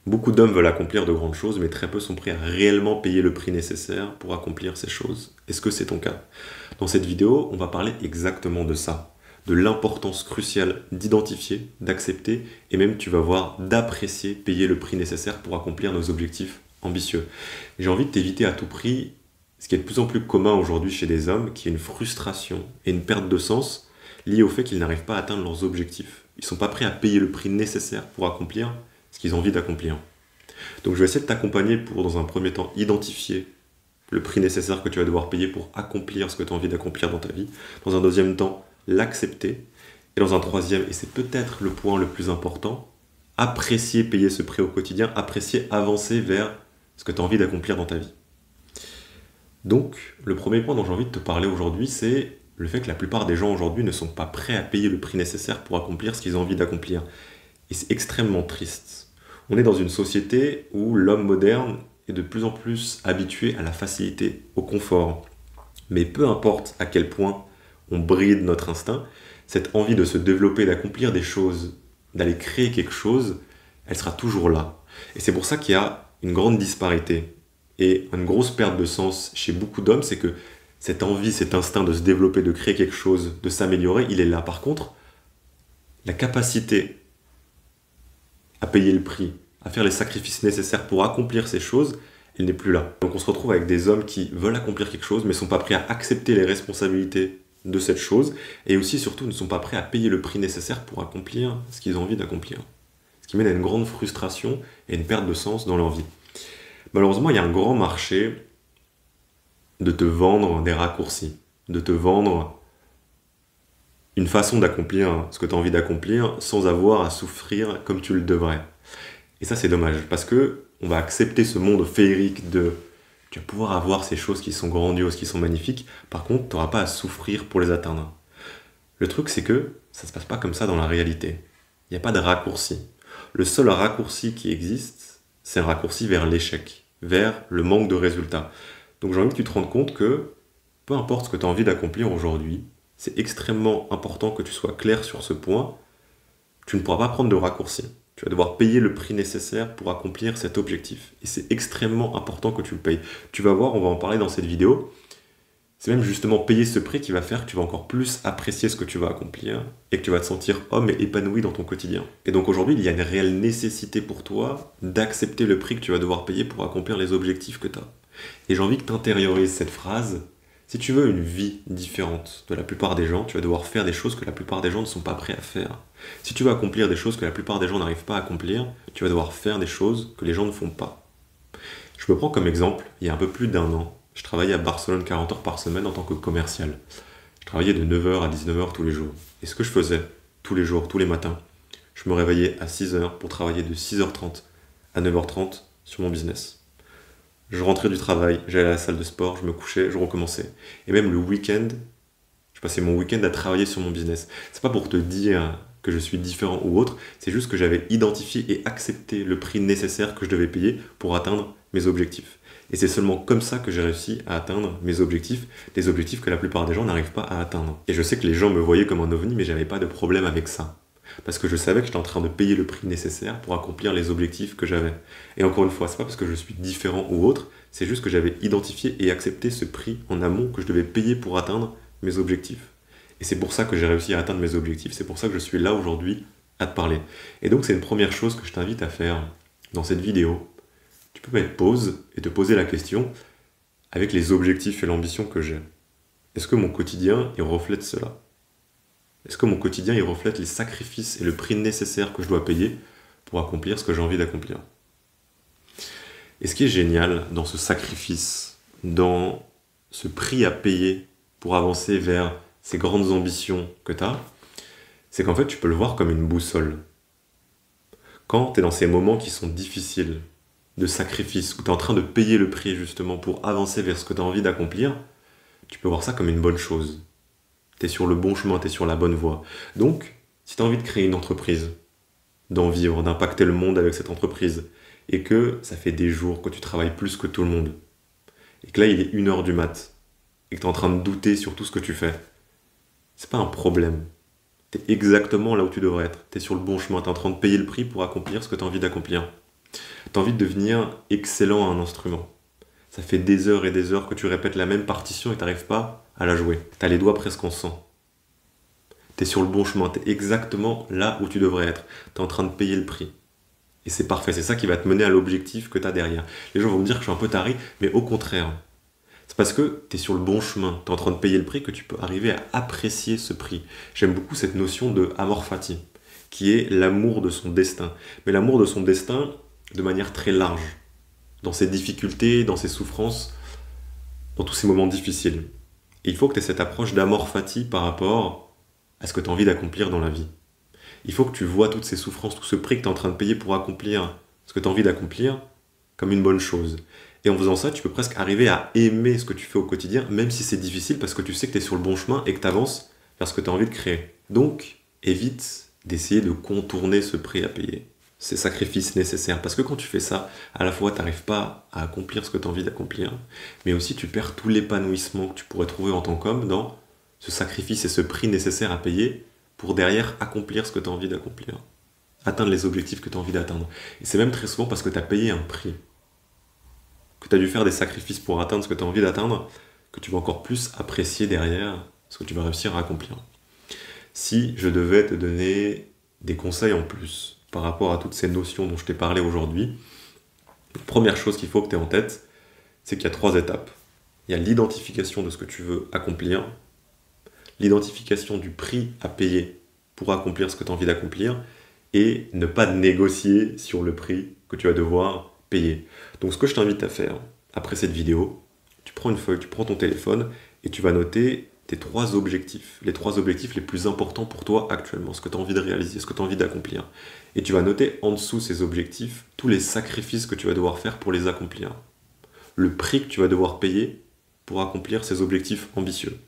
Beaucoup d'hommes veulent accomplir de grandes choses, mais très peu sont prêts à réellement payer le prix nécessaire pour accomplir ces choses. Est-ce que c'est ton cas? Dans cette vidéo, on va parler exactement de ça, de l'importance cruciale d'identifier, d'accepter, et même tu vas voir, d'apprécier payer le prix nécessaire pour accomplir nos objectifs ambitieux. J'ai envie de t'éviter à tout prix ce qui est de plus en plus commun aujourd'hui chez des hommes, qui est une frustration et une perte de sens liée au fait qu'ils n'arrivent pas à atteindre leurs objectifs. Ils ne sont pas prêts à payer le prix nécessaire pour accomplir ce qu'ils ont envie d'accomplir. Donc je vais essayer de t'accompagner pour, dans un premier temps, identifier le prix nécessaire que tu vas devoir payer pour accomplir ce que tu as envie d'accomplir dans ta vie. Dans un deuxième temps, l'accepter. Et dans un troisième, et c'est peut-être le point le plus important, apprécier payer ce prix au quotidien, apprécier avancer vers ce que tu as envie d'accomplir dans ta vie. Donc, le premier point dont j'ai envie de te parler aujourd'hui, c'est le fait que la plupart des gens aujourd'hui ne sont pas prêts à payer le prix nécessaire pour accomplir ce qu'ils ont envie d'accomplir. Et c'est extrêmement triste. On est dans une société où l'homme moderne est de plus en plus habitué à la facilité, au confort. Mais peu importe à quel point on bride notre instinct, cette envie de se développer, d'accomplir des choses, d'aller créer quelque chose, elle sera toujours là. Et c'est pour ça qu'il y a une grande disparité et une grosse perte de sens chez beaucoup d'hommes, c'est que cette envie, cet instinct de se développer, de créer quelque chose, de s'améliorer, il est là. Par contre, la capacité à payer le prix, à faire les sacrifices nécessaires pour accomplir ces choses, elle n'est plus là. Donc on se retrouve avec des hommes qui veulent accomplir quelque chose, mais ne sont pas prêts à accepter les responsabilités de cette chose, et aussi surtout ne sont pas prêts à payer le prix nécessaire pour accomplir ce qu'ils ont envie d'accomplir. Ce qui mène à une grande frustration et une perte de sens dans leur vie. Malheureusement, il y a un grand marché de te vendre des raccourcis, de te vendre une façon d'accomplir ce que tu as envie d'accomplir sans avoir à souffrir comme tu le devrais. Et ça, c'est dommage, parce que on va accepter ce monde féerique de tu vas pouvoir avoir ces choses qui sont grandioses, qui sont magnifiques, par contre, tu n'auras pas à souffrir pour les atteindre. Le truc, c'est que ça ne se passe pas comme ça dans la réalité. Il n'y a pas de raccourci. Le seul raccourci qui existe, c'est un raccourci vers l'échec, vers le manque de résultats. Donc j'ai envie que tu te rendes compte que peu importe ce que tu as envie d'accomplir aujourd'hui, c'est extrêmement important que tu sois clair sur ce point. Tu ne pourras pas prendre de raccourci. Tu vas devoir payer le prix nécessaire pour accomplir cet objectif. Et c'est extrêmement important que tu le payes. Tu vas voir, on va en parler dans cette vidéo. C'est même justement payer ce prix qui va faire que tu vas encore plus apprécier ce que tu vas accomplir et que tu vas te sentir homme et épanoui dans ton quotidien. Et donc aujourd'hui, il y a une réelle nécessité pour toi d'accepter le prix que tu vas devoir payer pour accomplir les objectifs que tu as. Et j'ai envie que tu intériorises cette phrase. Si tu veux une vie différente de la plupart des gens, tu vas devoir faire des choses que la plupart des gens ne sont pas prêts à faire. Si tu veux accomplir des choses que la plupart des gens n'arrivent pas à accomplir, tu vas devoir faire des choses que les gens ne font pas. Je me prends comme exemple, il y a un peu plus d'1 an, je travaillais à Barcelone 40 heures par semaine en tant que commercial. Je travaillais de 9h à 19h tous les jours. Et ce que je faisais tous les jours, tous les matins, je me réveillais à 6h pour travailler de 6h30 à 9h30 sur mon business. Je rentrais du travail, j'allais à la salle de sport, je me couchais, je recommençais. Et même le week-end, je passais mon week-end à travailler sur mon business. C'est pas pour te dire que je suis différent ou autre, c'est juste que j'avais identifié et accepté le prix nécessaire que je devais payer pour atteindre mes objectifs. Et c'est seulement comme ça que j'ai réussi à atteindre mes objectifs, des objectifs que la plupart des gens n'arrivent pas à atteindre. Et je sais que les gens me voyaient comme un ovni, mais j'avais pas de problème avec ça. Parce que je savais que j'étais en train de payer le prix nécessaire pour accomplir les objectifs que j'avais. Et encore une fois, c'est pas parce que je suis différent ou autre, c'est juste que j'avais identifié et accepté ce prix en amont que je devais payer pour atteindre mes objectifs. Et c'est pour ça que j'ai réussi à atteindre mes objectifs, c'est pour ça que je suis là aujourd'hui à te parler. Et donc c'est une première chose que je t'invite à faire dans cette vidéo. Tu peux mettre pause et te poser la question avec les objectifs et l'ambition que j'ai. Est-ce que mon quotidien, il reflète cela ? Est-ce que mon quotidien, il reflète les sacrifices et le prix nécessaire que je dois payer pour accomplir ce que j'ai envie d'accomplir? Et ce qui est génial dans ce sacrifice, dans ce prix à payer pour avancer vers ces grandes ambitions que tu as, c'est qu'en fait, tu peux le voir comme une boussole. Quand tu es dans ces moments qui sont difficiles, de sacrifice, où tu es en train de payer le prix justement pour avancer vers ce que tu as envie d'accomplir, tu peux voir ça comme une bonne chose. Tu es sur le bon chemin, tu es sur la bonne voie. Donc, si tu as envie de créer une entreprise, d'en vivre, d'impacter le monde avec cette entreprise, et que ça fait des jours que tu travailles plus que tout le monde, et que là il est 1h du mat, et que tu es en train de douter sur tout ce que tu fais, c'est pas un problème. Tu es exactement là où tu devrais être. Tu es sur le bon chemin, tu es en train de payer le prix pour accomplir ce que tu as envie d'accomplir. tu as envie de devenir excellent à un instrument. Ça fait des heures et des heures que tu répètes la même partition et tu n'arrives pas à la jouer. Tu as les doigts presque en sang. Tu es sur le bon chemin, tu es exactement là où tu devrais être. Tu es en train de payer le prix. Et c'est parfait, c'est ça qui va te mener à l'objectif que tu as derrière. Les gens vont me dire que je suis un peu taré, mais au contraire. C'est parce que tu es sur le bon chemin, tu es en train de payer le prix que tu peux arriver à apprécier ce prix. J'aime beaucoup cette notion de amor fati, qui est l'amour de son destin. Mais l'amour de son destin de manière très large, dans ses difficultés, dans ses souffrances, dans tous ces moments difficiles. Et il faut que tu aies cette approche d'amor fati par rapport à ce que tu as envie d'accomplir dans la vie. Il faut que tu vois toutes ces souffrances, tout ce prix que tu es en train de payer pour accomplir ce que tu as envie d'accomplir comme une bonne chose. Et en faisant ça, tu peux presque arriver à aimer ce que tu fais au quotidien, même si c'est difficile, parce que tu sais que tu es sur le bon chemin et que tu avances vers ce que tu as envie de créer. Donc, évite d'essayer de contourner ce prix à payer, ces sacrifices nécessaires. Parce que quand tu fais ça, à la fois, tu n'arrives pas à accomplir ce que tu as envie d'accomplir, mais aussi tu perds tout l'épanouissement que tu pourrais trouver en tant qu'homme dans ce sacrifice et ce prix nécessaire à payer pour derrière accomplir ce que tu as envie d'accomplir, atteindre les objectifs que tu as envie d'atteindre. Et c'est même très souvent parce que tu as payé un prix, que tu as dû faire des sacrifices pour atteindre ce que tu as envie d'atteindre, que tu vas encore plus apprécier derrière ce que tu vas réussir à accomplir. Si je devais te donner des conseils en plus par rapport à toutes ces notions dont je t'ai parlé aujourd'hui, la première chose qu'il faut que tu aies en tête, c'est qu'il y a 3 étapes. Il y a l'identification de ce que tu veux accomplir, l'identification du prix à payer pour accomplir ce que tu as envie d'accomplir, et ne pas négocier sur le prix que tu vas devoir payer. Donc ce que je t'invite à faire, après cette vidéo, tu prends une feuille, tu prends ton téléphone, et tu vas noter tes 3 objectifs, les 3 objectifs les plus importants pour toi actuellement, ce que tu as envie de réaliser, ce que tu as envie d'accomplir. Et tu vas noter en dessous ces objectifs tous les sacrifices que tu vas devoir faire pour les accomplir. Le prix que tu vas devoir payer pour accomplir ces objectifs ambitieux.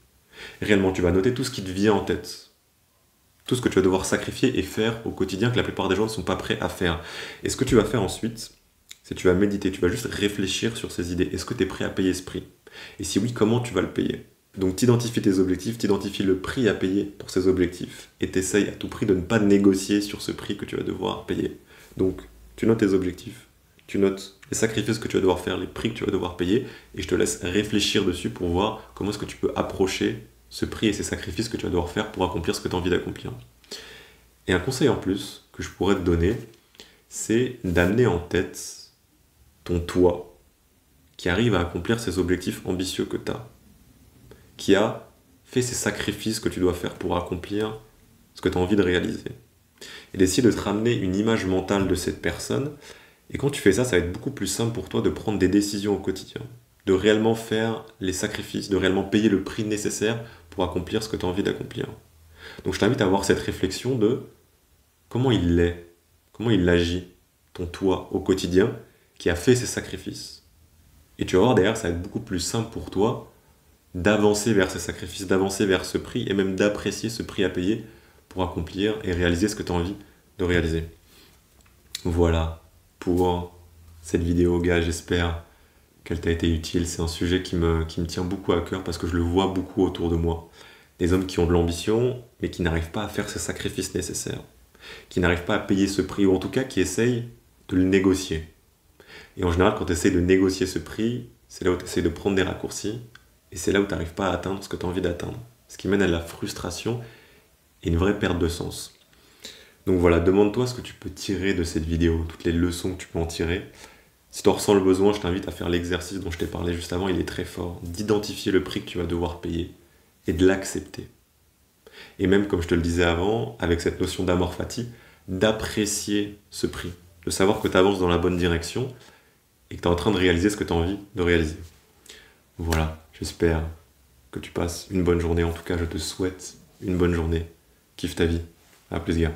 Réellement, tu vas noter tout ce qui te vient en tête. Tout ce que tu vas devoir sacrifier et faire au quotidien que la plupart des gens ne sont pas prêts à faire. Et ce que tu vas faire ensuite, c'est que tu vas méditer, tu vas juste réfléchir sur ces idées. Est-ce que tu es prêt à payer ce prix? Et si oui, comment tu vas le payer? Donc tu identifies tes objectifs, tu identifies le prix à payer pour ces objectifs et tu essayes à tout prix de ne pas négocier sur ce prix que tu vas devoir payer. Donc tu notes tes objectifs, tu notes les sacrifices que tu vas devoir faire, les prix que tu vas devoir payer et je te laisse réfléchir dessus pour voir comment est-ce que tu peux approcher ce prix et ces sacrifices que tu vas devoir faire pour accomplir ce que tu as envie d'accomplir. Et un conseil en plus que je pourrais te donner, c'est d'amener en tête ton toi qui arrive à accomplir ces objectifs ambitieux que tu as, qui a fait ces sacrifices que tu dois faire pour accomplir ce que tu as envie de réaliser. Et d'essayer de te ramener une image mentale de cette personne. Et quand tu fais ça, ça va être beaucoup plus simple pour toi de prendre des décisions au quotidien, de réellement faire les sacrifices, de réellement payer le prix nécessaire pour accomplir ce que tu as envie d'accomplir. Donc je t'invite à avoir cette réflexion de comment il est, comment il agit, ton toi au quotidien, qui a fait ces sacrifices. Et tu vas voir derrière, ça va être beaucoup plus simple pour toi d'avancer vers ces sacrifices, d'avancer vers ce prix et même d'apprécier ce prix à payer pour accomplir et réaliser ce que tu as envie de réaliser. Voilà pour cette vidéo, gars, j'espère qu'elle t'a été utile. C'est un sujet qui me tient beaucoup à cœur parce que je le vois beaucoup autour de moi. Des hommes qui ont de l'ambition mais qui n'arrivent pas à faire ces sacrifices nécessaires, qui n'arrivent pas à payer ce prix ou en tout cas qui essayent de le négocier. Et en général, quand tu essaies de négocier ce prix, c'est là où tu essaies de prendre des raccourcis et c'est là où tu n'arrives pas à atteindre ce que tu as envie d'atteindre. Ce qui mène à la frustration et une vraie perte de sens. Donc voilà, demande-toi ce que tu peux tirer de cette vidéo, toutes les leçons que tu peux en tirer. Si tu en ressens le besoin, je t'invite à faire l'exercice dont je t'ai parlé juste avant, il est très fort, d'identifier le prix que tu vas devoir payer et de l'accepter. Et même, comme je te le disais avant, avec cette notion d'amor fati, d'apprécier ce prix, de savoir que tu avances dans la bonne direction et que tu es en train de réaliser ce que tu as envie de réaliser. Voilà, j'espère que tu passes une bonne journée. En tout cas, je te souhaite une bonne journée. Kiffe ta vie. À plus, gars.